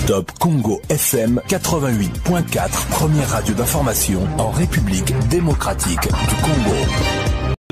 Top Congo FM 88.4, première radio d'information en République démocratique du Congo.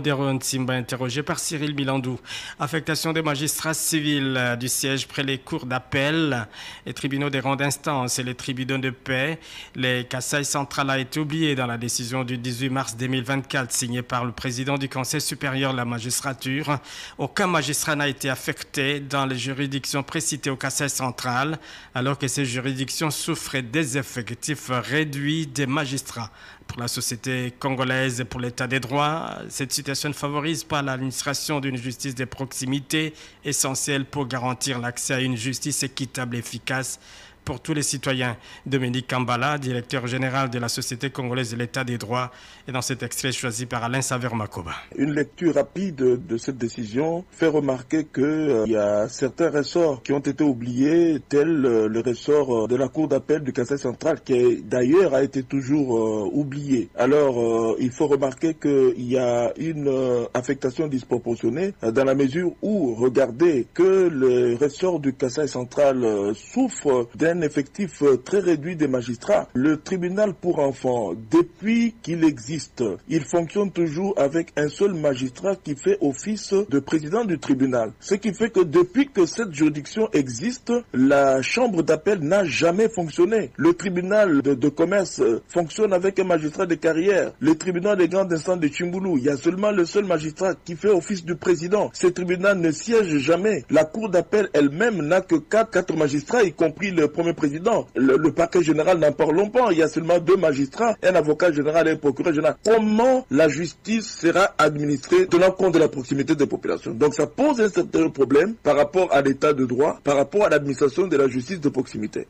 Deron Simba interrogé par Cyril Bilandou. Affectation des magistrats civils du siège près les cours d'appel, les tribunaux des rangs d'instance et les tribunaux de paix. Les Kasaï central a été oublié dans la décision du 18 mars 2024 signée par le président du Conseil supérieur de la magistrature. Aucun magistrat n'a été affecté dans les juridictions précitées au Kasaï central, alors que ces juridictions souffraient des effectifs réduits des magistrats. Pour la société congolaise et pour l'état des droits, cette situation ne favorise pas l'administration d'une justice de proximité essentielle pour garantir l'accès à une justice équitable et efficace pour tous les citoyens. Dominique Kambala, directeur général de la Société congolaise de l'état des droits, est dans cet extrait choisi par Alain Saver-Makoba. Une lecture rapide de cette décision fait remarquer qu'il y a certains ressorts qui ont été oubliés, tels le ressort de la Cour d'appel du Kasaï central, qui d'ailleurs a été toujours oublié. Alors, il faut remarquer qu'il y a une affectation disproportionnée dans la mesure où, regardez que le ressort du Kasaï central souffre d'un effectif très réduit des magistrats. Le tribunal pour enfants, depuis qu'il existe, il fonctionne toujours avec un seul magistrat qui fait office de président du tribunal. Ce qui fait que depuis que cette juridiction existe, la chambre d'appel n'a jamais fonctionné. Le tribunal de commerce fonctionne avec un magistrat de carrière. Le tribunal des grandes instances de Chimboulou, il y a seulement le seul magistrat qui fait office du président. Ce tribunal ne siège jamais. La cour d'appel elle-même n'a que quatre magistrats, y compris le premier président. Le parquet général n'en parlons pas. Il y a seulement 2 magistrats, un avocat général et un procureur général. Comment la justice sera administrée tenant compte de la proximité des populations? Donc ça pose un certain problème par rapport à l'état de droit, par rapport à l'administration de la justice de proximité.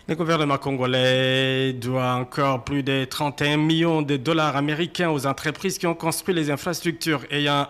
Le gouvernement congolais doit encore plus de 31 millions de dollars américains aux entreprises qui ont construit les infrastructures ayant